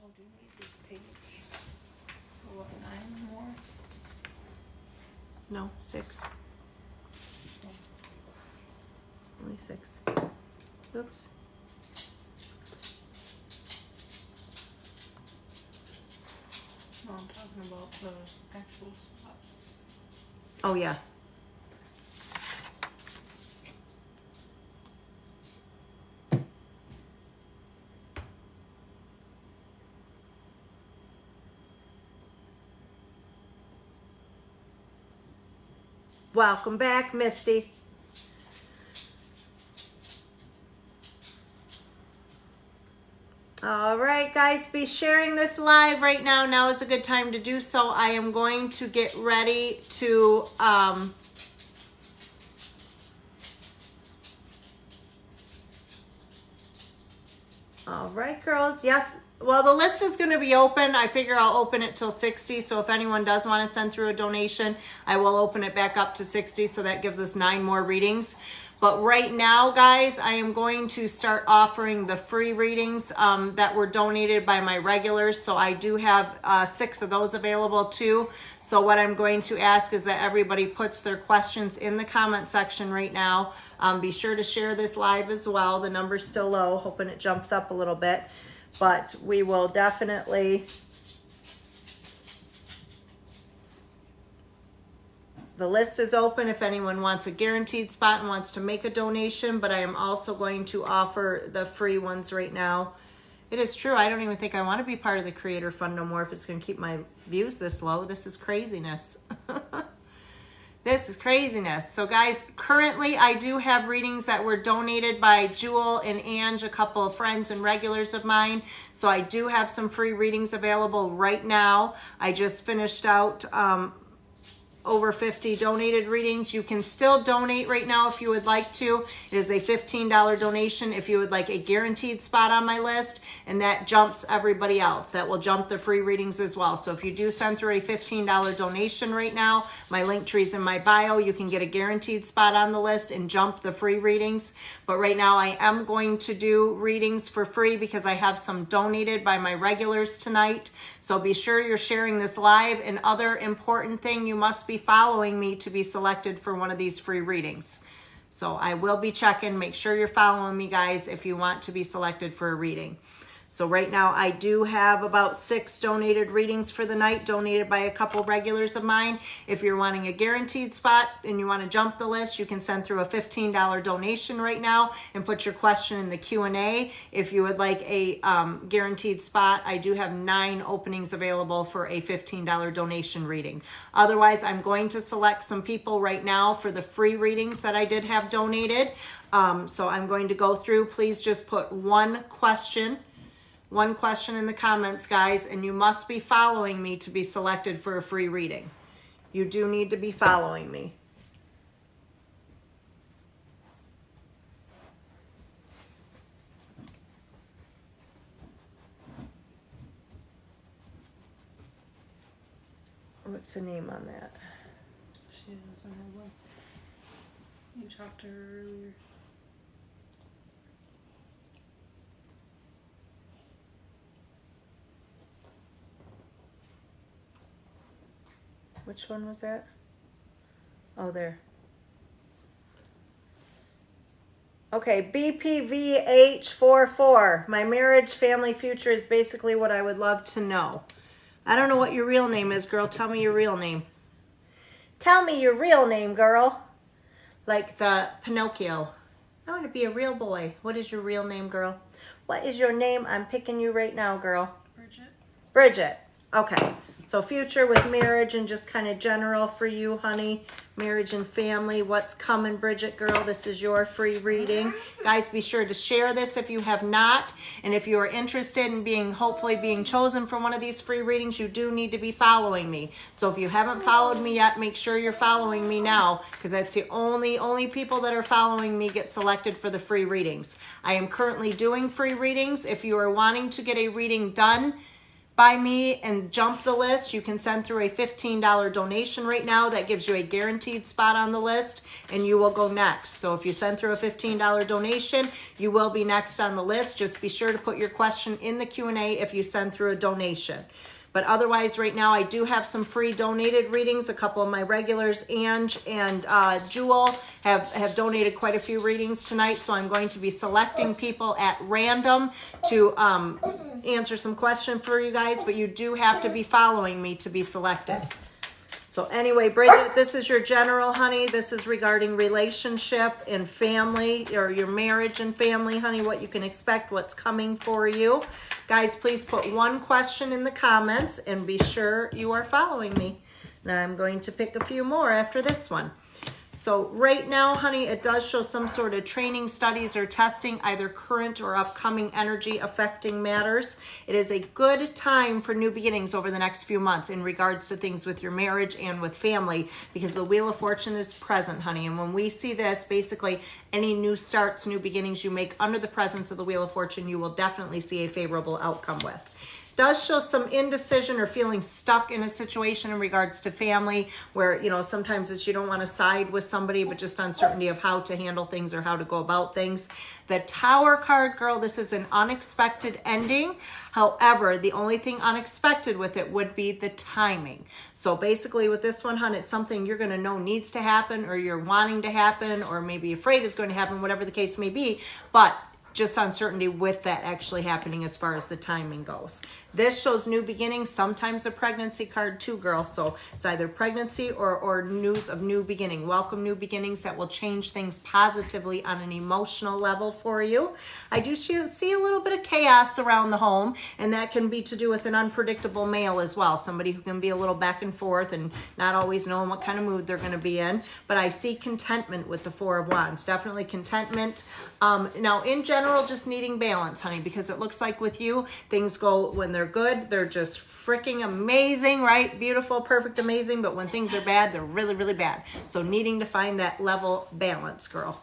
Oh, do you need this page? So what, 9 more? No, 6. Only 6. Oops. No, I'm talking about the actual spots. Oh, yeah. Welcome back, Misty. All right, guys, be sharing this live right now. Now is a good time to do so. I am going to get ready to all right, girls. Yes. Well, the list is going to be open. I figure I'll open it till 60. So if anyone does want to send through a donation, I will open it back up to 60. So that gives us 9 more readings. But right now, guys, I am going to start offering the free readings that were donated by my regulars. So I do have 6 of those available too. So what I'm going to ask is that everybody puts their questions in the comment section right now. Be sure to share this live as well. The number's still low, hoping it jumps up a little bit. But we will definitely... The list is open if anyone wants a guaranteed spot and wants to make a donation, but I am also going to offer the free ones right now. It is true, I don't even think I want to be part of the Creator Fund no more if it's going to keep my views this low. This is craziness. This is craziness. So guys, currently I do have readings that were donated by Jewel and Ange, a couple of friends and regulars of mine. So I do have some free readings available right now. I just finished out over 50 donated readings. You can still donate right now if you would like to. It is a $15 donation if you would like a guaranteed spot on my list, and that jumps everybody else. That will jump the free readings as well. So if you do send through a $15 donation right now, my link tree is in my bio. You can get a guaranteed spot on the list and jump the free readings. But right now I am going to do readings for free because I have some donated by my regulars tonight. So be sure you're sharing this live. And other important thing, you must be following me to be selected for one of these free readings. So I will be checking. Make sure you're following me, guys, if you want to be selected for a reading. So right now I do have about 6 donated readings for the night, donated by a couple regulars of mine. If you're wanting a guaranteed spot and you want to jump the list, you can send through a $15 donation right now and put your question in the Q&A. If you would like a guaranteed spot, I do have 9 openings available for a $15 donation reading. Otherwise, I'm going to select some people right now for the free readings that I did have donated. So I'm going to go through. Please just put one question in the comments, guys, and you must be following me to be selected for a free reading. You do need to be following me. What's the name on that? She doesn't have one. You talked to her earlier. Which one was that? Oh, there. Okay, BPVH44. My marriage, family, future is basically what I would love to know. I don't know what your real name is, girl. Tell me your real name. Tell me your real name, girl. Like the Pinocchio. I want to be a real boy. What is your real name, girl? What is your name? I'm picking you right now, girl. Bridget. Bridget. Okay. So future with marriage and just kind of general for you, honey. Marriage and family. What's coming, Bridget, girl? This is your free reading. Guys, be sure to share this if you have not. And if you are interested in hopefully being chosen for one of these free readings, you do need to be following me. So if you haven't followed me yet, make sure you're following me now, because that's the only people that are following me get selected for the free readings. I am currently doing free readings. If you are wanting to get a reading done by me and jump the list, you can send through a $15 donation right now. That gives you a guaranteed spot on the list, and you will go next. So if you send through a $15 donation, you will be next on the list. Just be sure to put your question in the Q&A if you send through a donation. But otherwise, right now, I do have some free donated readings. A couple of my regulars, Ange and Jewel, have donated quite a few readings tonight. So I'm going to be selecting people at random to answer some questions for you guys. But you do have to be following me to be selected. So anyway, Bridget, this is your general, honey. This is regarding relationship and family, or your marriage and family, honey, what you can expect, what's coming for you. Guys, please put one question in the comments and be sure you are following me. Now I'm going to pick a few more after this one. So right now, honey, it does show some sort of training, studies, or testing, either current or upcoming energy affecting matters. It is a good time for new beginnings over the next few months in regards to things with your marriage and with family, because the Wheel of Fortune is present, honey. And when we see this, basically any new starts, new beginnings you make under the presence of the Wheel of Fortune, you will definitely see a favorable outcome with. Does show some indecision or feeling stuck in a situation in regards to family where, you know, sometimes it's you don't want to side with somebody, but just uncertainty of how to handle things or how to go about things. The Tower card, girl, this is an unexpected ending. However, the only thing unexpected with it would be the timing. So basically with this one, hon, it's something you're going to know needs to happen, or you're wanting to happen, or maybe afraid is going to happen, whatever the case may be. But just uncertainty with that actually happening as far as the timing goes. This shows new beginnings, sometimes a pregnancy card too, girl. So it's either pregnancy or news of new beginning. Welcome new beginnings that will change things positively on an emotional level for you. I do see a little bit of chaos around the home, and that can be to do with an unpredictable male as well. Somebody who can be a little back and forth and not always knowing what kind of mood they're going to be in. But I see contentment with the Four of Wands. Definitely contentment. Now, in general, just needing balance, honey, because it looks like with you, things go, when they're good, they're just freaking amazing, right? Beautiful, perfect, amazing. But when things are bad, they're really, really bad. So needing to find that level balance, girl.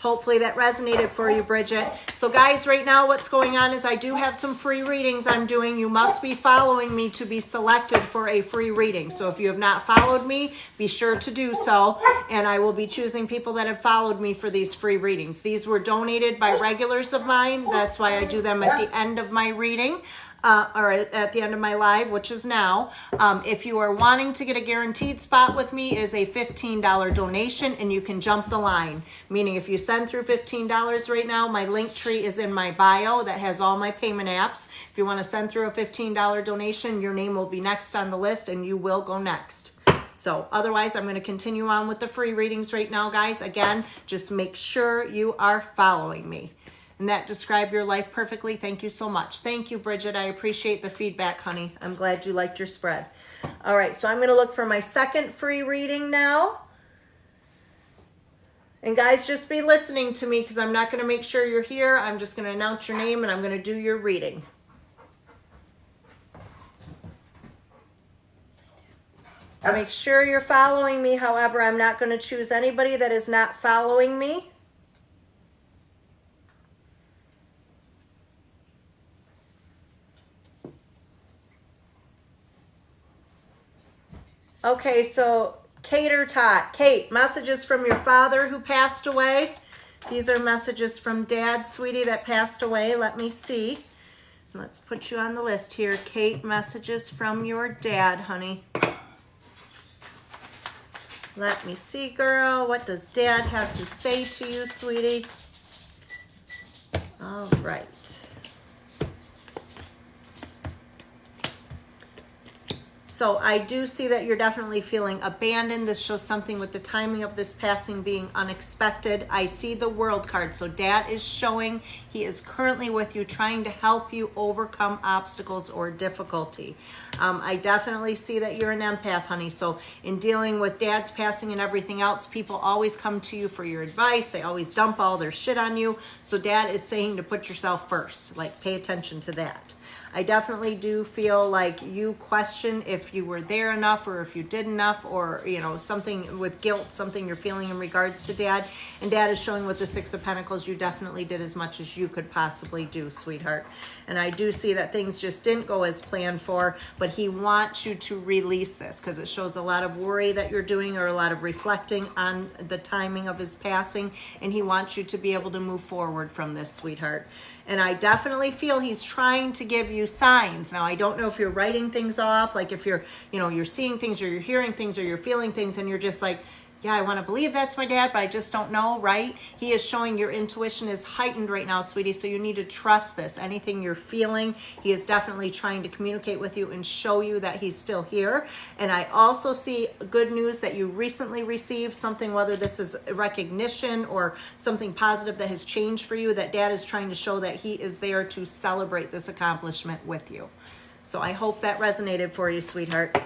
Hopefully that resonated for you, Bridget. So guys, right now what's going on is I do have some free readings I'm doing. You must be following me to be selected for a free reading. So if you have not followed me, be sure to do so. And I will be choosing people that have followed me for these free readings. These were donated by regulars of mine. That's why I do them at the end of my reading. Or at the end of my live, which is now. If you are wanting to get a guaranteed spot with me, it is a $15 donation, and you can jump the line. Meaning if you send through $15 right now, my link tree is in my bio that has all my payment apps. If you want to send through a $15 donation, your name will be next on the list, and you will go next. So otherwise, I'm going to continue on with the free readings right now, guys. Again, just make sure you are following me. And that described your life perfectly. Thank you so much. Thank you, Bridget. I appreciate the feedback, honey. I'm glad you liked your spread. All right, so I'm going to look for my second free reading now. And guys, just be listening to me because I'm not going to make sure you're here. I'm just going to announce your name and I'm going to do your reading. Make sure you're following me. However, I'm not going to choose anybody that is not following me. Okay, so Kate or Tot. Kate, messages from your father who passed away. These are messages from Dad, sweetie, that passed away. Let me see. Let's put you on the list here. Kate, messages from your dad, honey. Let me see, girl. What does Dad have to say to you, sweetie? All right. So I do see that you're definitely feeling abandoned. This shows something with the timing of this passing being unexpected. I see the World card. So Dad is showing he is currently with you, trying to help you overcome obstacles or difficulty. I definitely see that you're an empath, honey. So in dealing with Dad's passing and everything else, people always come to you for your advice. They always dump all their shit on you. So Dad is saying to put yourself first. Like, pay attention to that. I definitely do feel like you question if if you were there enough or if you did enough, or, you know, something with guilt, something you're feeling in regards to dad. And dad is showing with the Six of Pentacles, you definitely did as much as you could possibly do, sweetheart. And I do see that things just didn't go as planned for, but he wants you to release this because it shows a lot of worry that you're doing or a lot of reflecting on the timing of his passing. And he wants you to be able to move forward from this, sweetheart. And I definitely feel he's trying to give you signs. Now, I don't know if you're writing things off, like if you're, you know, you're seeing things or you're hearing things or you're feeling things and you're just like, yeah, I want to believe that's my dad, but I just don't know, right? He is showing your intuition is heightened right now, sweetie, so you need to trust this. Anything you're feeling, he is definitely trying to communicate with you and show you that he's still here. And I also see good news that you recently received something, whether this is recognition or something positive that has changed for you, that dad is trying to show that he is there to celebrate this accomplishment with you. So I hope that resonated for you, sweetheart.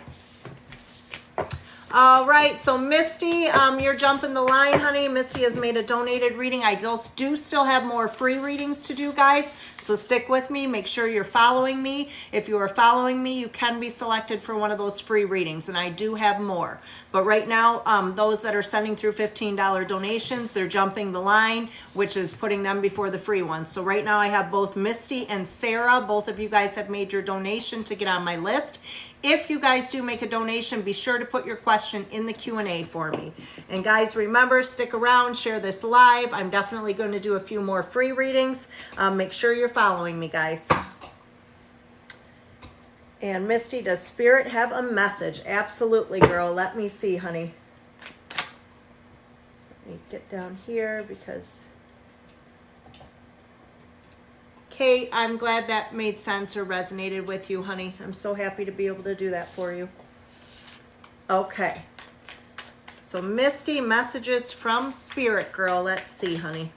All right, so Misty, you're jumping the line, honey. Misty has made a donated reading. I just do still have more free readings to do, guys, so stick with me. Make sure you're following me. If you are following me, you can be selected for one of those free readings, and I do have more. But right now, those that are sending through $15 donations, they're jumping the line, which is putting them before the free ones. So right now I have both Misty and Sarah. Both of you guys have made your donation to get on my list. If you guys do make a donation, be sure to put your question in the Q&A for me. And guys, remember, stick around, share this live. I'm definitely going to do a few more free readings. Make sure you're following me, guys. And Misty, does Spirit have a message? Absolutely, girl. Let me see, honey. Let me get down here because... Kate, I'm glad that made sense or resonated with you, honey. I'm so happy to be able to do that for you. Okay. So Misty, messages from Spirit, girl. Let's see, honey.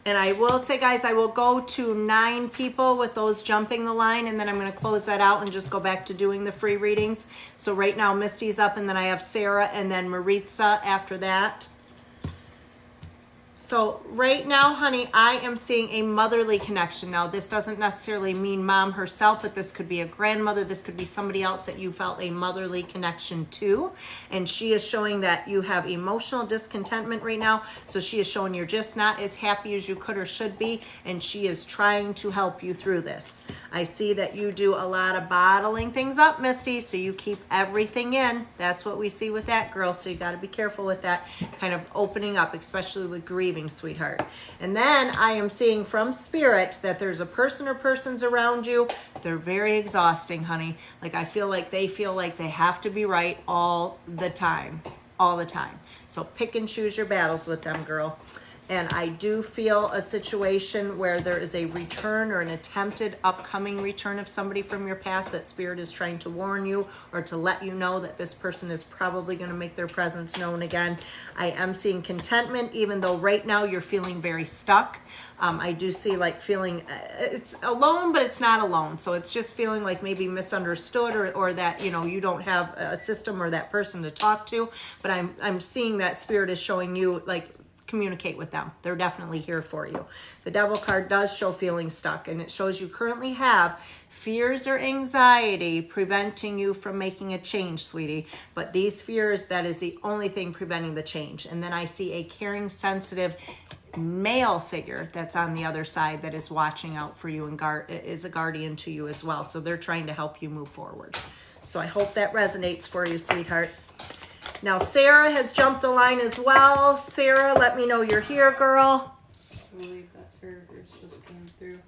And I will say, guys, I will go to 9 people with those jumping the line, and then I'm going to close that out and just go back to doing the free readings. So right now, Misty's up, and then I have Sarah and then Maritza after that. So right now, honey, I am seeing a motherly connection. Now, this doesn't necessarily mean mom herself, but this could be a grandmother. This could be somebody else that you felt a motherly connection to. And she is showing that you have emotional discontentment right now. So she is showing you're just not as happy as you could or should be. And she is trying to help you through this. I see that you do a lot of bottling things up, Misty. So you keep everything in. That's what we see with that, girl. So you got to be careful with that kind of opening up, especially with grieving, sweetheart. And then I am seeing from Spirit that there's a person or persons around you. They're very exhausting, honey. Like I feel like they have to be right all the time. All the time. So pick and choose your battles with them, girl. And I do feel a situation where there is a return or an attempted upcoming return of somebody from your past that Spirit is trying to warn you or to let you know that this person is probably going to make their presence known again. I am seeing contentment, even though right now you're feeling very stuck. I do see like feeling it's alone, but it's not alone. So it's just feeling like maybe misunderstood or that, you know, you don't have a system or that person to talk to. But I'm seeing that Spirit is showing you like, communicate with them. They're definitely here for you. The Devil card does show feeling stuck, and it shows you currently have fears or anxiety preventing you from making a change, sweetie. But these fears, that is the only thing preventing the change. And then I see a caring, sensitive male figure that's on the other side that is watching out for you and is a guardian to you as well. So they're trying to help you move forward. So I hope that resonates for you, sweetheart. Now, Sarah has jumped the line as well. Sarah, let me know you're here, girl. I believe that's her. Hers just came through.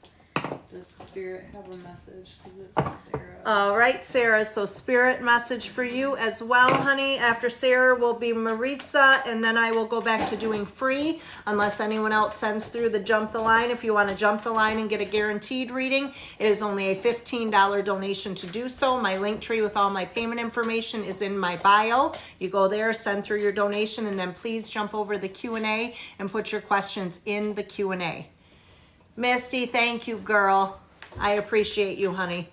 Does Spirit have a message? Because it's Sarah. All right, Sarah. So Spirit message for you as well, honey. After Sarah will be Maritza, and then I will go back to doing free unless anyone else sends through the jump the line. If you want to jump the line and get a guaranteed reading, it is only a $15 donation to do so. My link tree with all my payment information is in my bio. You go there, send through your donation, and then please jump over the Q&A and put your questions in the Q&A. Misty, thank you, girl. I appreciate you, honey.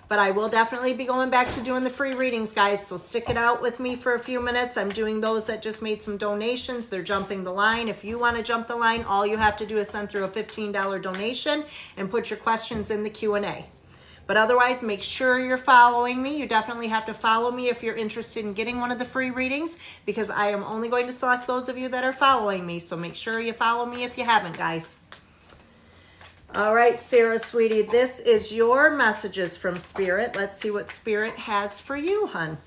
But I will definitely be going back to doing the free readings, guys. So stick it out with me for a few minutes. I'm doing those that just made some donations. They're jumping the line. If you want to jump the line, all you have to do is send through a $15 donation and put your questions in the Q&A. But otherwise, make sure you're following me. You definitely have to follow me if you're interested in getting one of the free readings, because I am only going to select those of you that are following me. So make sure you follow me if you haven't, guys. All right, Sarah, sweetie, this is your messages from Spirit. Let's see what Spirit has for you, hun.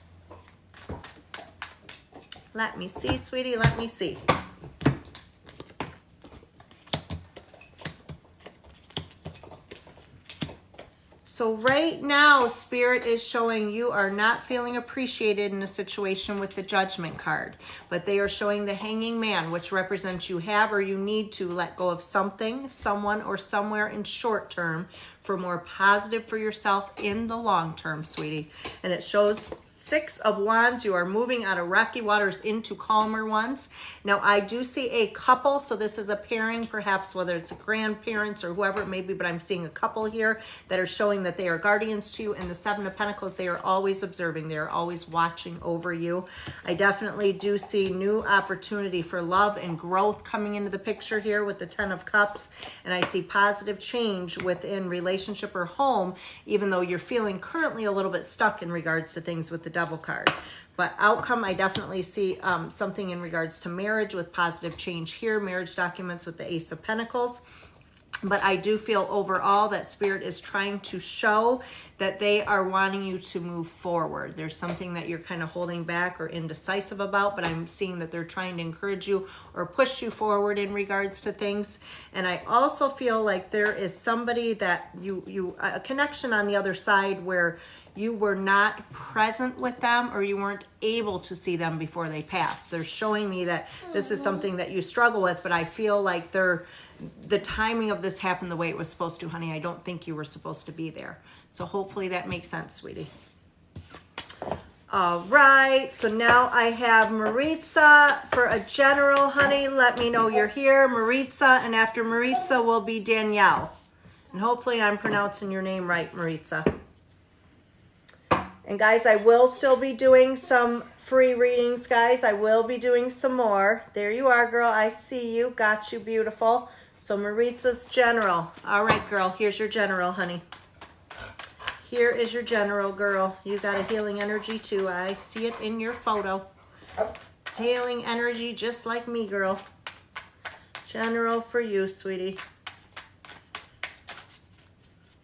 Let me see, sweetie, let me see. So right now, Spirit is showing you are not feeling appreciated in a situation with the Judgment card, but they are showing the Hanging Man, which represents you have or you need to let go of something, someone, or somewhere in short term for more positive for yourself in the long term, sweetie. And it shows 6 of Wands. You are moving out of rocky waters into calmer ones. Now, I do see a couple, so this is a pairing, perhaps whether it's a grandparents or whoever it may be, but I'm seeing a couple here that are showing that they are guardians to you. And the 7 of Pentacles, they are always observing. They are always watching over you. I definitely do see new opportunity for love and growth coming into the picture here with the 10 of Cups. And I see positive change within relationship or home, even though you're feeling currently a little bit stuck in regards to things with the Devil card. But outcome, I definitely see something in regards to marriage with positive change here, marriage documents with the Ace of Pentacles. But I do feel overall that Spirit is trying to show that they are wanting you to move forward. There's something that you're kind of holding back or indecisive about, but I'm seeing that they're trying to encourage you or push you forward in regards to things. And I also feel like there is somebody that a connection on the other side where you were not present with them or you weren't able to see them before they passed. They're showing me that this is something that you struggle with, but I feel like the timing of this happened the way it was supposed to, honey. I don't think you were supposed to be there. So hopefully that makes sense, sweetie. All right, so now I have Maritza for a general, honey. Let me know you're here, Maritza, and after Maritza will be Danielle. And hopefully I'm pronouncing your name right, Maritza. And guys, I will still be doing some free readings, guys. I will be doing some more. There you are, girl. I see you. Got you, beautiful. So Maritza's general. All right, girl. Here's your general, honey. Here is your general, girl. You got a healing energy, too. I see it in your photo. Healing energy just like me, girl. General for you, sweetie.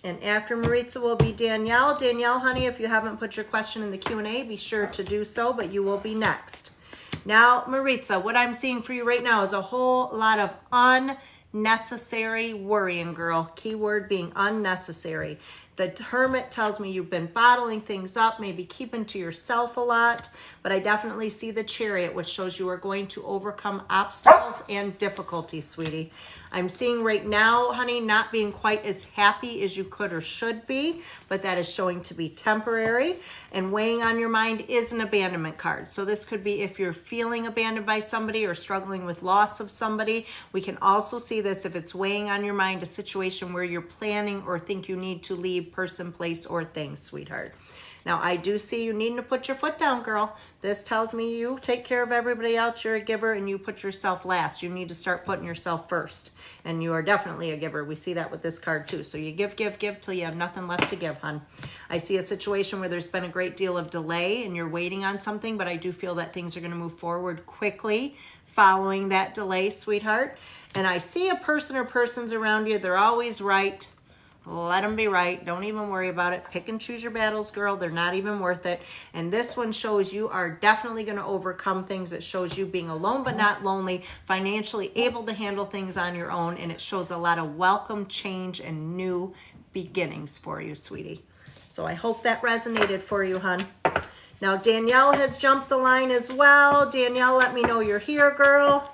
And after Maritza will be Danielle. Danielle, honey, if you haven't put your question in the Q&A, be sure to do so, but you will be next. Now, Maritza, what I'm seeing for you right now is a whole lot of unnecessary worrying, girl. Keyword being unnecessary. The Hermit tells me you've been bottling things up, maybe keeping to yourself a lot, but I definitely see the Chariot, which shows you are going to overcome obstacles and difficulties, sweetie. I'm seeing right now, honey, not being quite as happy as you could or should be, but that is showing to be temporary. And weighing on your mind is an abandonment card. So this could be if you're feeling abandoned by somebody or struggling with loss of somebody. We can also see this if it's weighing on your mind, a situation where you're planning or think you need to leave person, place, or thing, sweetheart. Now, I do see you needing to put your foot down, girl. This tells me you take care of everybody else. You're a giver and you put yourself last. You need to start putting yourself first. And you are definitely a giver. We see that with this card too. So you give, give, give till you have nothing left to give, hon. I see a situation where there's been a great deal of delay and you're waiting on something, but I do feel that things are going to move forward quickly following that delay, sweetheart. And I see a person or persons around you. They're always right. Let them be right. Don't even worry about it. Pick and choose your battles, girl. They're not even worth it. And this one shows you are definitely going to overcome things. It shows you being alone but not lonely, financially able to handle things on your own. And it shows a lot of welcome, change, and new beginnings for you, sweetie. So I hope that resonated for you, hon. Now, Danielle has jumped the line as well. Danielle, let me know you're here, girl.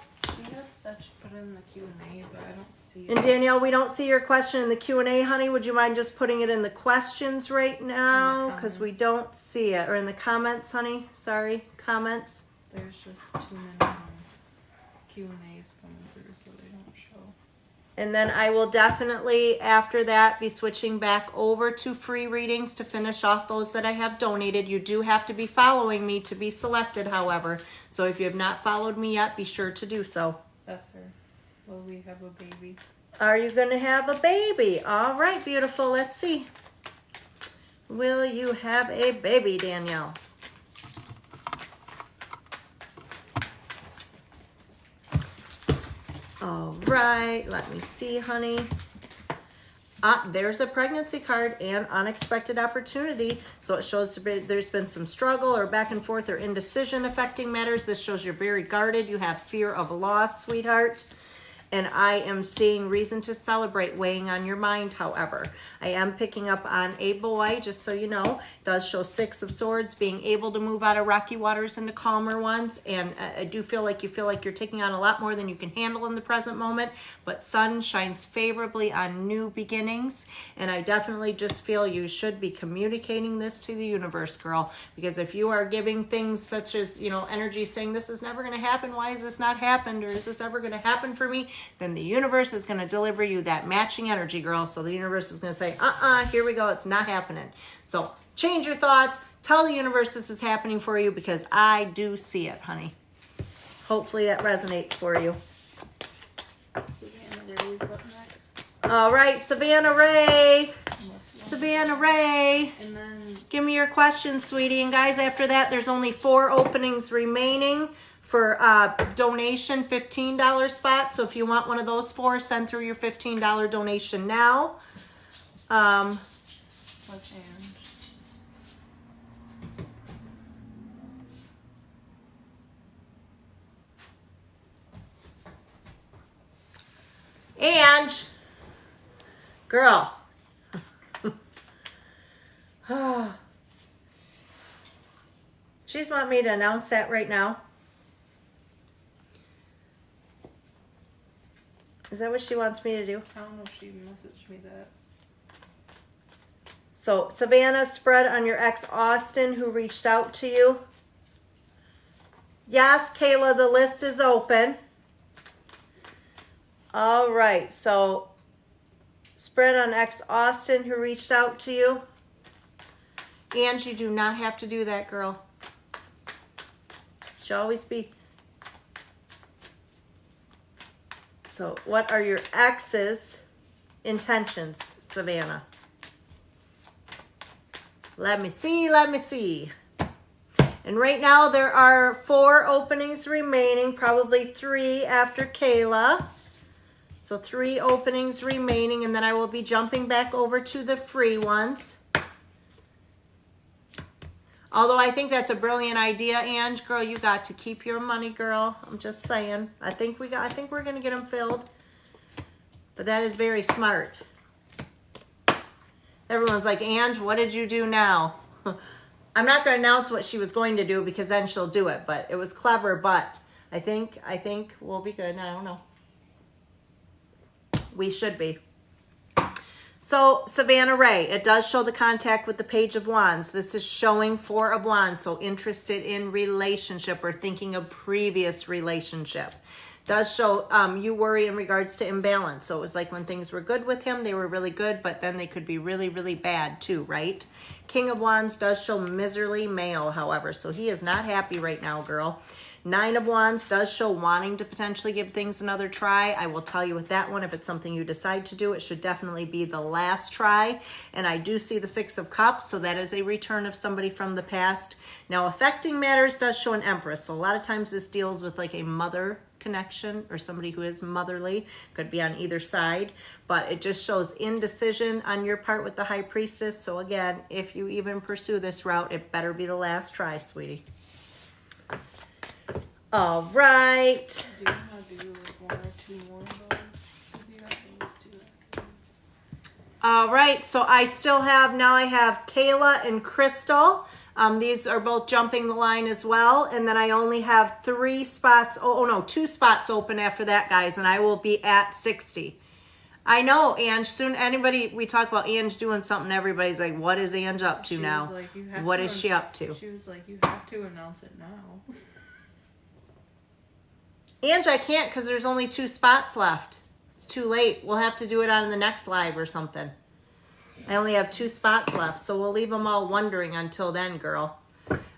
Put in the Q&A, but I don't see it. And Danielle, we don't see your question in the Q&A, honey. Would you mind just putting it in the questions right now? Because we don't see it. Or in the comments, honey. Sorry, comments. There's just too many Q&As coming through, so they don't show. And then I will definitely, after that, be switching back over to free readings to finish off those that I have donated. You do have to be following me to be selected, however. So if you have not followed me yet, be sure to do so. That's her. Will we have a baby? Are you going to have a baby? All right, beautiful. Let's see. Will you have a baby, Danielle? All right, let me see, honey. There's a pregnancy card and unexpected opportunity. So it shows there's been some struggle or back and forth or indecision affecting matters. This shows you're very guarded. You have fear of loss, sweetheart. And I am seeing reason to celebrate weighing on your mind, however. I am picking up on a boy, just so you know. It does show 6 of Swords, being able to move out of rocky waters into calmer ones. And I do feel like you're taking on a lot more than you can handle in the present moment. But Sun shines favorably on new beginnings. And I definitely just feel you should be communicating this to the universe, girl. Because if you are giving things such as, energy saying this is never going to happen, why has this not happened? Or is this ever going to happen for me? Then the universe is going to deliver you that matching energy, girl. So the universe is going to say, here we go. It's not happening. So change your thoughts. Tell the universe this is happening for you because I do see it, honey. Hopefully that resonates for you. Savannah Ray's up next. All right, Savannah Ray. Savannah Ray. And then Give me your questions, sweetie. And guys, after that, there's only 4 openings remaining for donation, $15 spot. So if you want one of those 4, send through your $15 donation now. what's Ange, girl. She just want me to announce that right now. Is that what she wants me to do? I don't know if she messaged me that. So, Savannah, spread on your ex Austin who reached out to you. Yes, Kayla, the list is open. All right, so spread on ex Austin who reached out to you. And you do not have to do that, girl. Should always be. So, what are your ex's intentions, Savannah? Let me see. And right now there are 4 openings remaining, probably 3 after Kayla. So 3 openings remaining, and then I will be jumping back over to the free ones. Although I think that's a brilliant idea, Ange, girl, you got to keep your money, girl. I'm just saying. I think we're going to get them filled. But that is very smart. Everyone's like, Ange, what did you do now? I'm not going to announce what she was going to do because then she'll do it. But it was clever, but I think we'll be good. I don't know. We should be. So, Savannah Ray, it does show the contact with the Page of Wands. This is showing 4 of Wands, so interested in relationship or thinking of previous relationship. Does show you worry in regards to imbalance. So it was like when things were good with him, they were really good, but then they could be really, really bad too, right? King of Wands does show miserly male, however, so he is not happy right now, girl. 9 of Wands does show wanting to potentially give things another try. I will tell you with that one, if it's something you decide to do, it should definitely be the last try. And I do see the 6 of Cups, so that is a return of somebody from the past. Now, affecting matters does show an Empress. So a lot of times this deals with like a mother connection or somebody who is motherly. Could be on either side. But it just shows indecision on your part with the High Priestess. So again, if you even pursue this route, it better be the last try, sweetie. All right. Do you know how to do like 1 or 2 more of those? Because you got those 2 afterwards. All right. So I have Kayla and Crystal. These are both jumping the line as well. And then I only have 3 spots. Oh, no, 2 spots open after that, guys. And I will be at 60. I know, Ange. Soon, we talk about Ange doing something, everybody's like, what is Ange up to now? Like, what is she up to? She was like, you have to announce it now. Ange, I can't because there's only 2 spots left. It's too late. We'll have to do it on the next live or something. I only have 2 spots left, so we'll leave them all wondering until then, girl.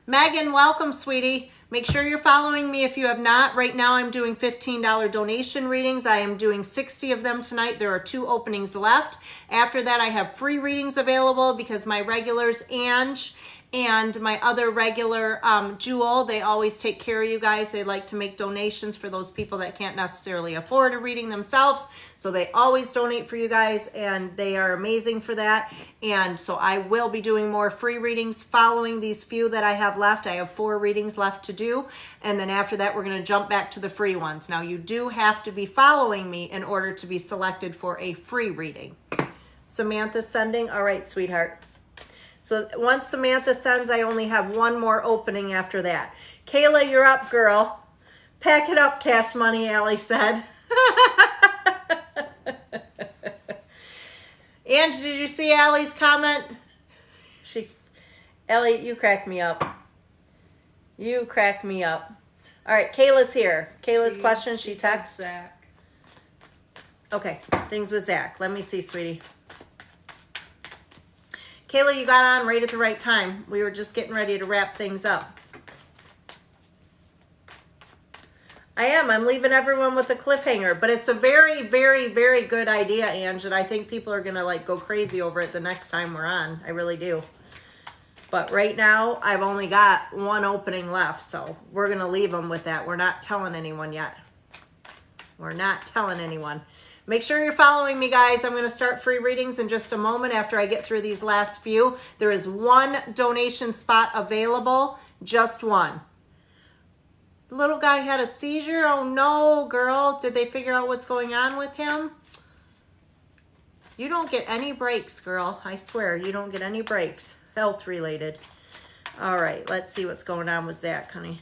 Megan, welcome, sweetie. Make sure you're following me if you have not. Right now, I'm doing $15 donation readings. I am doing 60 of them tonight. There are 2 openings left. After that, I have free readings available because my regulars, Ange, and my other regular, Jewel, they always take care of you guys. They like to make donations for those people that can't necessarily afford a reading themselves. So they always donate for you guys, and they are amazing for that. And so I will be doing more free readings following these few that I have left. I have 4 readings left to do. And then after that, we're going to jump back to the free ones. Now, you do have to be following me in order to be selected for a free reading. Samantha's sending. All right, sweetheart. So once Samantha sends, I only have 1 more opening after that. Kayla, you're up, girl. Pack it up, Cash Money, Allie said. Ange, did you see Allie's comment? Allie, you crack me up. You crack me up. All right, Kayla's here. Kayla's question, she texts. Zach. Okay, things with Zach. Let me see, sweetie. Kayla, you got on right at the right time. We were just getting ready to wrap things up. I am. I'm leaving everyone with a cliffhanger, but it's a very, very, very good idea, Ange, and I think people are going to like go crazy over it the next time we're on. I really do. But right now, I've only got 1 opening left, so we're going to leave them with that. We're not telling anyone yet. We're not telling anyone. Make sure you're following me, guys. I'm going to start free readings in just a moment after I get through these last few. There is 1 donation spot available, just 1. The little guy had a seizure. Oh, no, girl. Did they figure out what's going on with him? You don't get any breaks, girl. I swear, you don't get any breaks. Health related. All right, let's see what's going on with Zach, honey.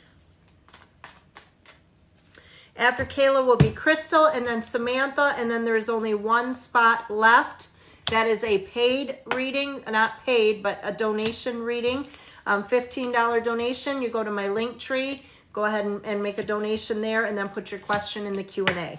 After Kayla will be Crystal and then Samantha, and then there's only 1 spot left. That is a paid reading, not paid, but a donation reading. $15 donation. You go to my link tree, go ahead and make a donation there, and then put your question in the Q&A.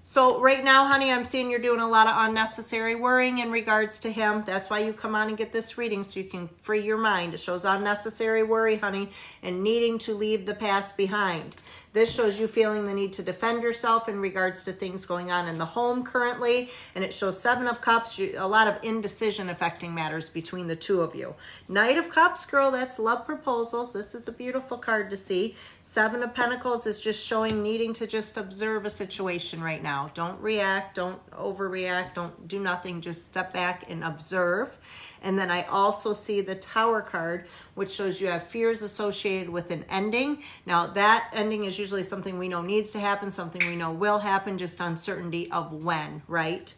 So right now, honey, I'm seeing you're doing a lot of unnecessary worrying in regards to him. That's why you come on and get this reading, so you can free your mind. It shows unnecessary worry, honey, and needing to leave the past behind. This shows you feeling the need to defend yourself in regards to things going on in the home currently. And it shows 7 of Cups, a lot of indecision affecting matters between the 2 of you. Knight of Cups, girl, that's love proposals. This is a beautiful card to see. 7 of Pentacles is just showing needing to just observe a situation right now. Don't react, don't overreact, don't do nothing. Just step back and observe. And then I also see the Tower card, which shows you have fears associated with an ending. Now, that ending is usually something we know needs to happen, something we know will happen, just uncertainty of when, right?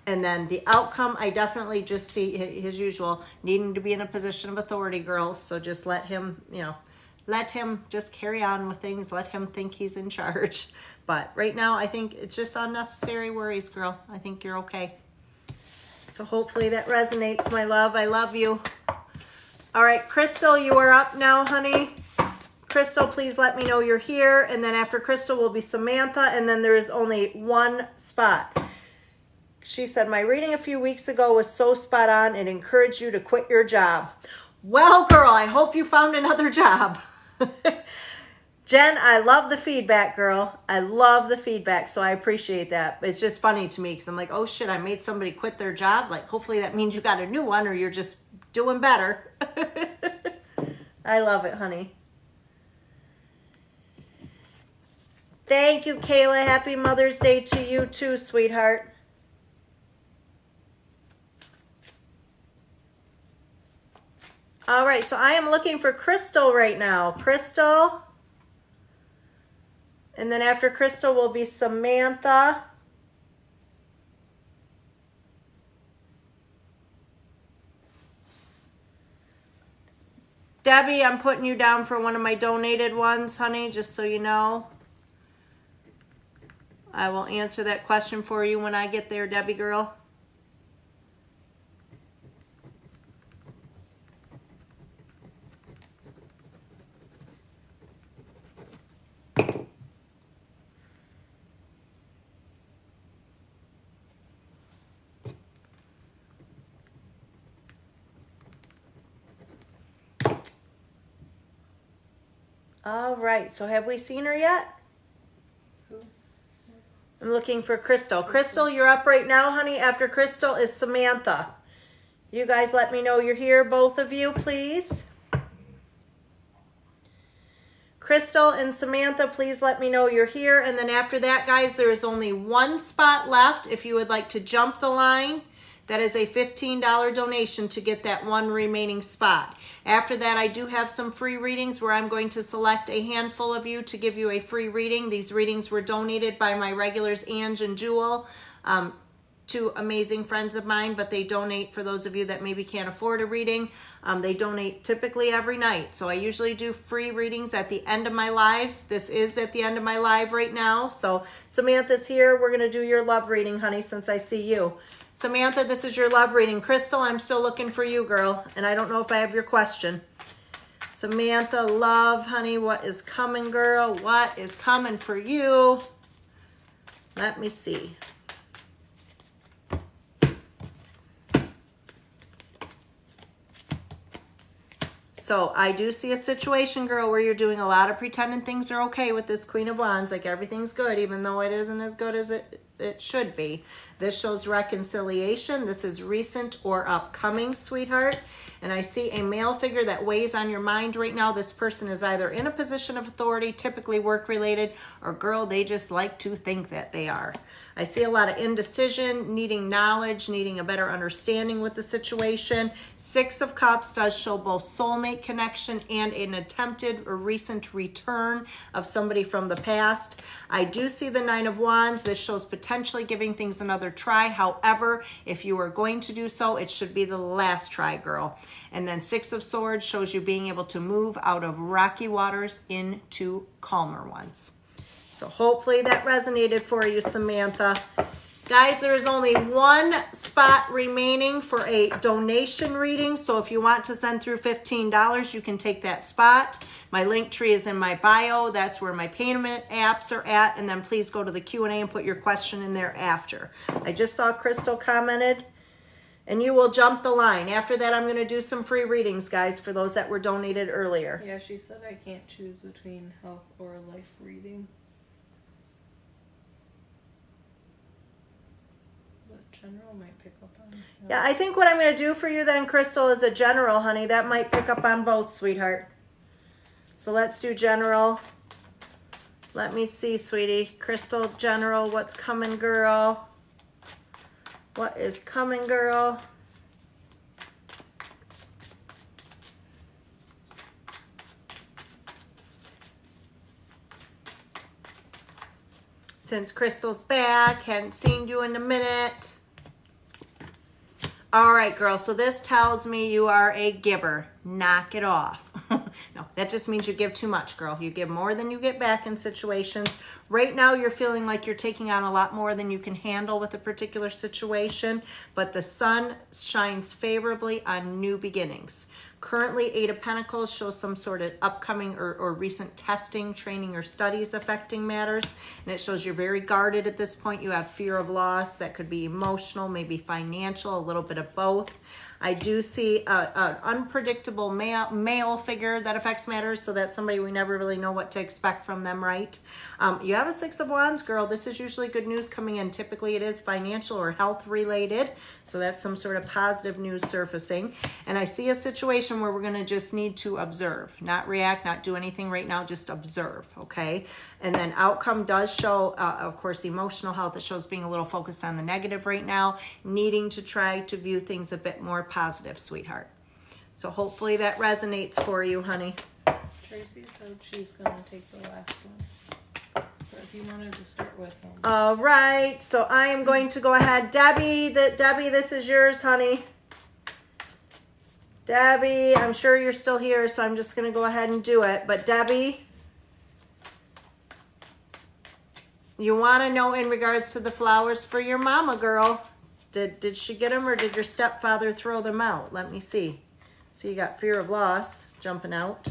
And then the outcome, I definitely just see his usual needing to be in a position of authority, girl. So just let him, let him just carry on with things. Let him think he's in charge. But right now, I think it's just unnecessary worries, girl. I think you're okay. So hopefully that resonates, my love. I love you. All right, Crystal, you are up now, honey. Crystal, please let me know you're here. And then after Crystal will be Samantha. And then there is only 1 spot. She said, my reading a few weeks ago was so spot on. It encouraged you to quit your job. Well, girl, I hope you found another job. Jen, I love the feedback, girl. I love the feedback, so I appreciate that. It's just funny to me because I'm like, oh, shit, I made somebody quit their job. Like, hopefully that means you got a new one or you're just doing better. I love it, honey. Thank you, Kayla. Happy Mother's Day to you too, sweetheart. All right, so I am looking for Crystal right now. Crystal. And then after Crystal will be Samantha. Debbie, I'm putting you down for one of my donated ones, honey, just so you know. I will answer that question for you when I get there, Debbie girl. All right, so have we seen her yet? Who? I'm looking for Crystal. Crystal, you're up right now, honey. After Crystal is Samantha. You guys let me know you're here, both of you, please. Crystal and Samantha, please let me know you're here. And then after that, guys, there is only one spot left. If you would like to jump the line, that is a $15 donation to get that one remaining spot. After that, I do have some free readings where I'm going to select a handful of you to give you a free reading. These readings were donated by my regulars, Ange and Jewel, two amazing friends of mine, but they donate for those of you that maybe can't afford a reading. They donate typically every night. So I usually do free readings at the end of my lives. This is at the end of my live right now. So Samantha's here. We're going to do your love reading, honey, since I see you. Samantha, this is your love reading. Crystal, I'm still looking for you, girl. And I don't know if I have your question. Samantha, love, honey, what is coming, girl? What is coming for you? Let me see. So I do see a situation, girl, where you're doing a lot of pretending things are okay with this Queen of Wands, like everything's good, even though it isn't as good as it should be. This shows reconciliation. This is recent or upcoming, sweetheart. And I see a male figure that weighs on your mind right now. This person is either in a position of authority, typically work-related, or girl, they just like to think that they are. I see a lot of indecision, needing knowledge, needing a better understanding with the situation. Six of Cups does show both soulmate connection and an attempted or recent return of somebody from the past. I do see the Nine of Wands. This shows potentially giving things another try. However, if you are going to do so, it should be the last try, girl. And then Six of Swords shows you being able to move out of rocky waters into calmer ones. So hopefully that resonated for you, Samantha. Guys, there is only one spot remaining for a donation reading. So if you want to send through $15, you can take that spot. My link tree is in my bio. That's where my payment apps are at. And then please go to the Q&A and put your question in there after. I just saw Crystal commented. And you will jump the line. After that, I'm going to do some free readings, guys, for those that were donated earlier. Yeah, she said I can't choose between health or life reading. But general might pick up on health. Yeah, I think what I'm going to do for you then, Crystal, is a general, honey. That might pick up on both, sweetheart. So let's do general. Let me see, sweetie. Crystal, general, what's coming, girl? What is coming, girl? Since Crystal's back, hadn't seen you in a minute. All right, girl, so this tells me you are a giver. Knock it off. No, that just means you give too much, girl. You give more than you get back in situations. Right now, you're feeling like you're taking on a lot more than you can handle with a particular situation, but the sun shines favorably on new beginnings. Currently, Eight of Pentacles shows some sort of upcoming or recent testing, training, or studies affecting matters. And it shows you're very guarded at this point. You have fear of loss. That could be emotional, maybe financial, a little bit of both. I do see an unpredictable male figure that affects matters, so that's somebody we never really know what to expect from them, right? You have a Six of Wands, girl. This is usually good news coming in. Typically, it is financial or health related, so that's some sort of positive news surfacing. And I see a situation where we're going to just need to observe, not react, not do anything right now, just observe, okay? And then outcome does show, of course, emotional health. It shows being a little focused on the negative right now, needing to try to view things a bit more positive, sweetheart. So hopefully that resonates for you, honey. Tracy said she's going to take the last one. So if you wanted to start with them. All right, so I am going to go ahead. Debbie, this is yours, honey. Debbie, I'm sure you're still here, so I'm just going to go ahead and do it. But Debbie, you want to know in regards to the flowers for your mama, girl. Did she get them or did your stepfather throw them out? Let me see. So you got fear of loss jumping out.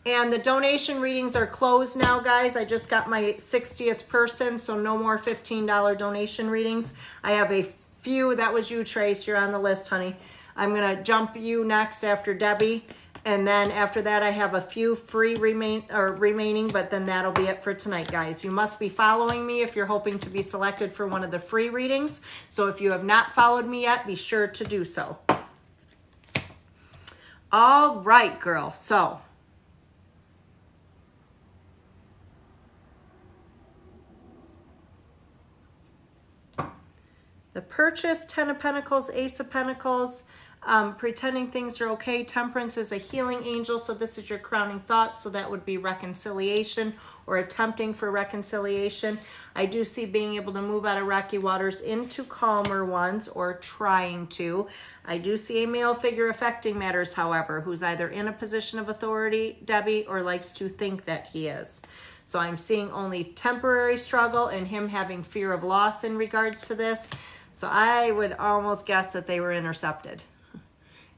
And the donation readings are closed now, guys. I just got my 60th person, so no more $15 donation readings. I have a few. That was you, Trace. You're on the list, honey. I'm going to jump you next after Debbie. And then after that, I have a few free remaining, but then that'll be it for tonight, guys. You must be following me if you're hoping to be selected for one of the free readings. So if you have not followed me yet, be sure to do so. All right, girl. So the Purchase, 10 of Pentacles, Ace of Pentacles, pretending things are okay. Temperance is a healing angel, so this is your crowning thought, so that would be reconciliation or attempting for reconciliation. I do see being able to move out of rocky waters into calmer ones or trying to. I do see a male figure affecting matters, however, who's either in a position of authority, Debbie, or likes to think that he is. So I'm seeing only temporary struggle and him having fear of loss in regards to this. So I would almost guess that they were intercepted.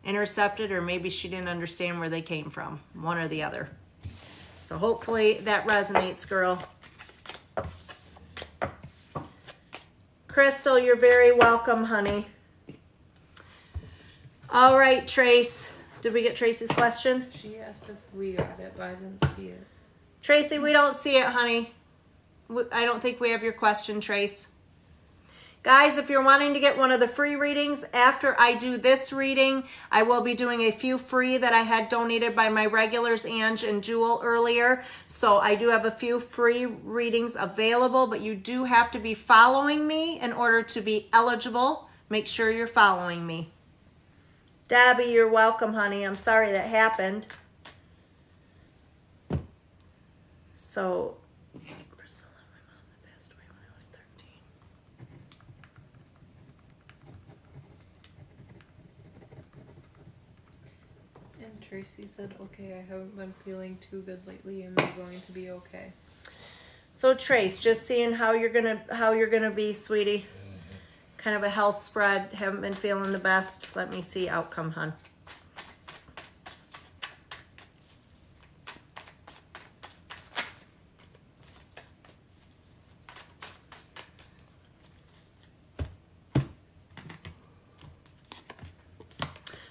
Intercepted, or maybe she didn't understand where they came from. One or the other. So hopefully that resonates, girl. Crystal, you're very welcome, honey. All right, Trace. Did we get Tracy's question? She asked if we got it, but I didn't see it. Tracy, we don't see it, honey. I don't think we have your question, Trace. Guys, if you're wanting to get one of the free readings, after I do this reading, I will be doing a few free that I had donated by my regulars, Ange and Jewel, earlier. So I do have a few free readings available, but you do have to be following me in order to be eligible. Make sure you're following me. Debbie, you're welcome, honey. I'm sorry that happened. So, Priscilla, my mom that passed away when I was 13. And Tracy said, okay, I haven't been feeling too good lately. Am I going to be okay? So Trace, just seeing how you're gonna be, sweetie. Kind of a health spread. Haven't been feeling the best. Let me see outcome, hon.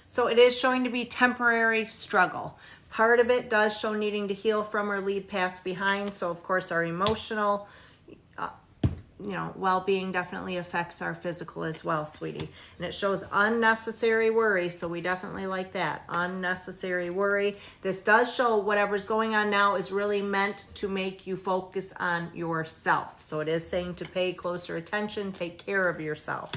So it is showing to be temporary struggle. Part of it does show needing to heal from or leave past behind. So of course our emotional, well-being definitely affects our physical as well, sweetie. And it shows unnecessary worry. So we definitely like that. Unnecessary worry. This does show whatever's going on now is really meant to make you focus on yourself. So it is saying to pay closer attention, take care of yourself.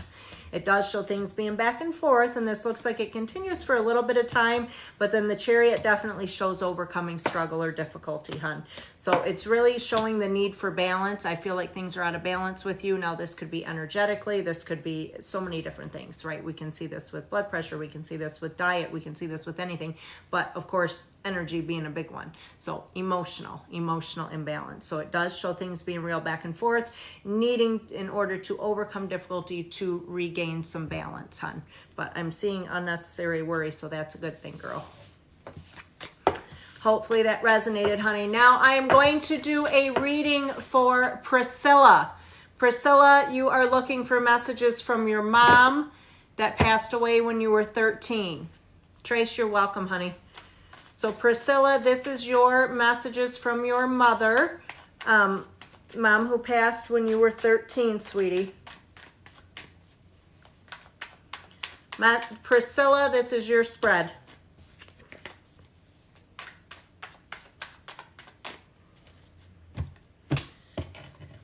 It does show things being back and forth, and this looks like it continues for a little bit of time, but then the Chariot definitely shows overcoming struggle or difficulty, hun. So it's really showing the need for balance. I feel like things are out of balance with you. Now, this could be energetically. This could be so many different things, right? We can see this with blood pressure. We can see this with diet. We can see this with anything. But, of course, energy being a big one. So emotional imbalance. So it does show things being real back and forth, needing in order to overcome difficulty to regain some balance, hun. But I'm seeing unnecessary worry, so that's a good thing, girl. Hopefully that resonated, honey. Now I am going to do a reading for Priscilla. Priscilla, you are looking for messages from your mom that passed away when you were 13. Trace, you're welcome, honey. So Priscilla, this is your messages from your mother, mom who passed when you were 13, sweetie. Priscilla, this is your spread.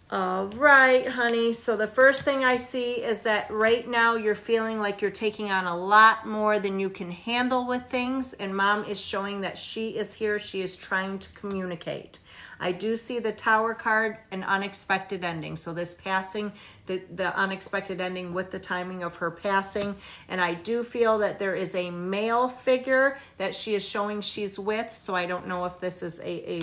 All right, honey. So the first thing I see is that right now you're feeling like you're taking on a lot more than you can handle with things. And mom is showing that she is here. She is trying to communicate. I do see the Tower card, an unexpected ending. So this passing, the unexpected ending with the timing of her passing. And I do feel that there is a male figure that she is showing she's with. So I don't know if this is a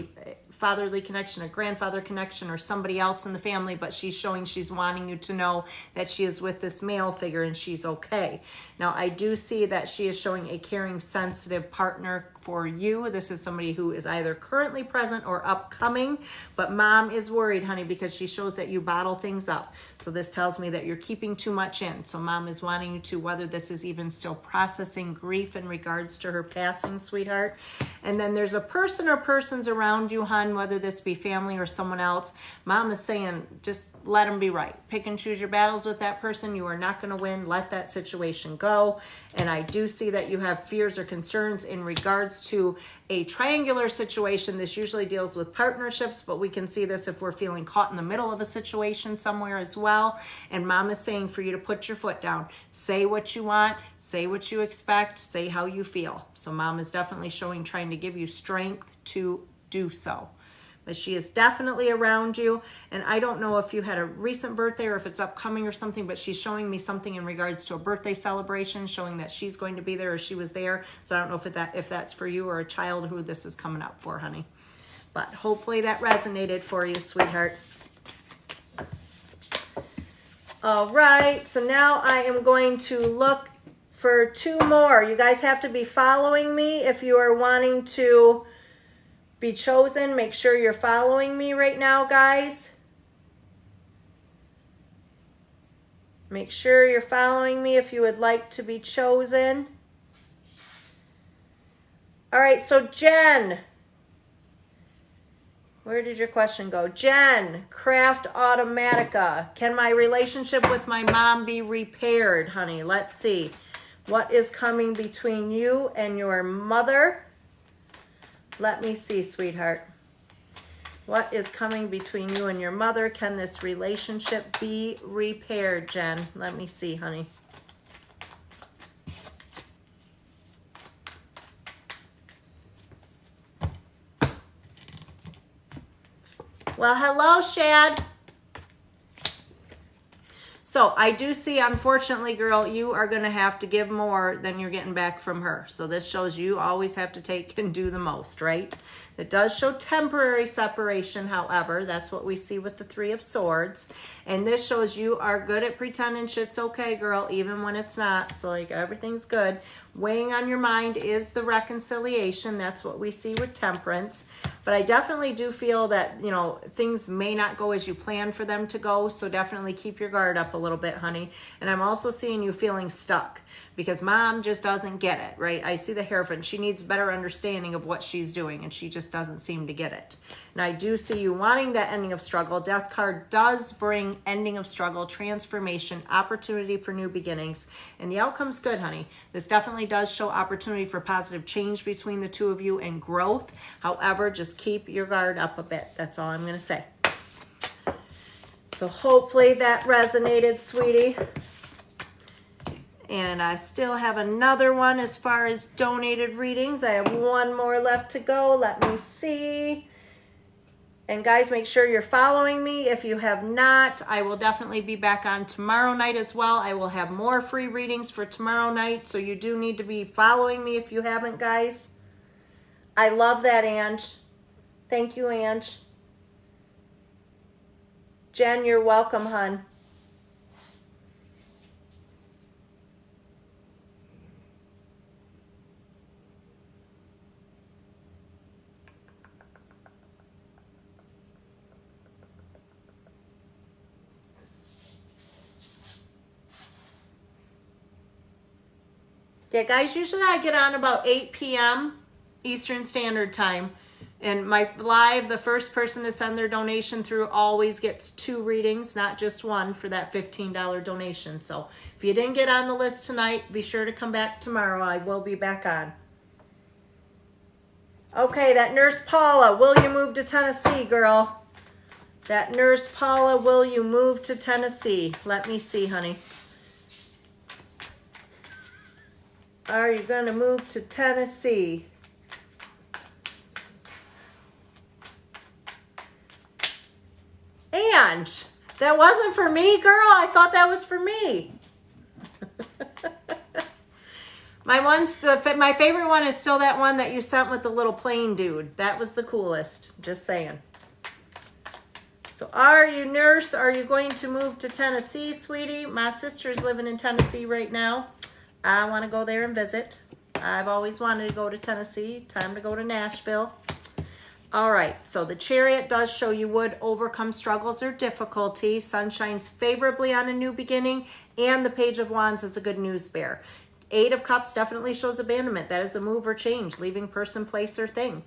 fatherly connection, a grandfather connection, or somebody else in the family, but she's showing she's wanting you to know that she is with this male figure and she's okay. Now, I do see that she is showing a caring, sensitive partner for you. This is somebody who is either currently present or upcoming, but mom is worried, honey, because she shows that you bottle things up. So this tells me that you're keeping too much in. So mom is wanting you to, whether this is even still processing grief in regards to her passing, sweetheart. And then there's a person or persons around you, hon, whether this be family or someone else. Mom is saying, just let them be right. Pick and choose your battles with that person. You are not going to win. Let that situation go. And I do see that you have fears or concerns in regards to a triangular situation. This usually deals with partnerships, but we can see this if we're feeling caught in the middle of a situation somewhere as well. And mom is saying for you to put your foot down. Say what you want. Say what you expect. Say how you feel. So mom is definitely trying to give you strength to do so. But she is definitely around you. And I don't know if you had a recent birthday or if it's upcoming or something, but she's showing me something in regards to a birthday celebration, showing that she's going to be there or she was there. So I don't know if that's for you or a child who this is coming up for, honey. But hopefully that resonated for you, sweetheart. All right, so now I am going to look for 2 more. You guys have to be following me if you are wanting to be chosen. Make sure you're following me right now, guys. Make sure you're following me if you would like to be chosen. All right, so Jen, where did your question go? Jen, Craft Automatica. Can my relationship with my mom be repaired, honey? Let's see. What is coming between you and your mother? Let me see, sweetheart. What is coming between you and your mother? Can this relationship be repaired, Jen? Let me see, honey. Well, hello, Shad. So I do see, unfortunately, girl, you are going to have to give more than you're getting back from her. So this shows you always have to take and do the most, right? It does show temporary separation, however. That's what we see with the 3 of Swords. And this shows you are good at pretending shit's okay, girl, even when it's not. So, like, everything's good. Weighing on your mind is the reconciliation. That's what we see with Temperance. But I definitely do feel that, you know, things may not go as you plan for them to go. So definitely keep your guard up a little bit, honey. And I'm also seeing you feeling stuck because mom just doesn't get it, right? I see the Hierophant. She needs better understanding of what she's doing, and she just doesn't seem to get it. And I do see you wanting that ending of struggle. Death card does bring ending of struggle, transformation, opportunity for new beginnings, and the outcome's good, honey. This definitely does show opportunity for positive change between the 2 of you and growth. However, just keep your guard up a bit. That's all I'm going to say. So hopefully that resonated, sweetie. And I still have another one as far as donated readings. I have 1 more left to go. Let me see. And guys, make sure you're following me. If you have not, I will definitely be back on tomorrow night as well. I will have more free readings for tomorrow night. So you do need to be following me if you haven't, guys. I love that, Ange. Thank you, Ange. Jen, you're welcome, hon. Yeah, guys, usually I get on about 8 p.m. Eastern Standard Time. And my live, the first person to send their donation through always gets 2 readings, not just 1 for that $15 donation. So if you didn't get on the list tonight, be sure to come back tomorrow. I will be back on. Okay, that Nurse Paula, will you move to Tennessee, girl? That Nurse Paula, will you move to Tennessee? Let me see, honey. Are you going to move to Tennessee? And that wasn't for me, girl. I thought that was for me. My favorite one is still that one that you sent with the little plane dude. That was the coolest. Just saying. So are you, Nurse, are you going to move to Tennessee, sweetie? My sister's living in Tennessee right now. I want to go there and visit. I've always wanted to go to Tennessee. Time to go to Nashville. All right, so the Chariot does show you would overcome struggles or difficulty. Sun shines favorably on a new beginning, and the Page of Wands is a good news bear. 8 of Cups definitely shows abandonment. That is a move or change, leaving person, place, or thing.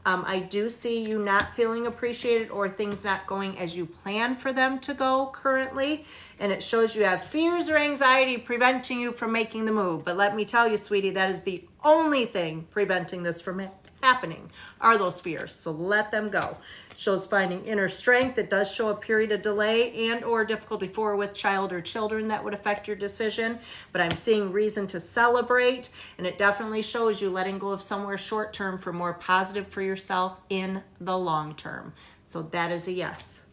I do see you not feeling appreciated or things not going as you plan for them to go currently. And it shows you have fears or anxiety preventing you from making the move. But let me tell you, sweetie, that is the only thing preventing this from happening are those fears. So let them go. Shows finding inner strength. It does show a period of delay and or difficulty for with child or children that would affect your decision. But I'm seeing reason to celebrate. And it definitely shows you letting go of somewhere short term for more positive for yourself in the long term. So that is a yes.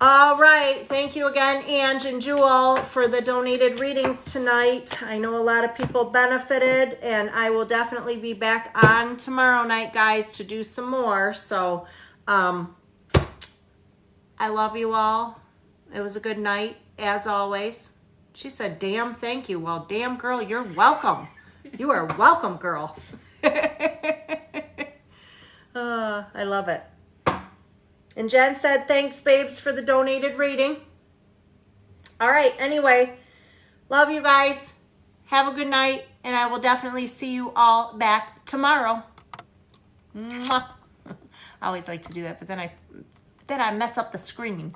All right. Thank you again, Ange and Jewel, for the donated readings tonight. I know a lot of people benefited, and I will definitely be back on tomorrow night, guys, to do some more. So I love you all. It was a good night, as always. She said, damn, thank you. Well, damn, girl, you're welcome. You are welcome, girl. I love it. And Jen said, thanks, babes, for the donated reading. All right. Anyway, love you guys. Have a good night. And I will definitely see you all back tomorrow. Mwah. I always like to do that, but then I mess up the screen.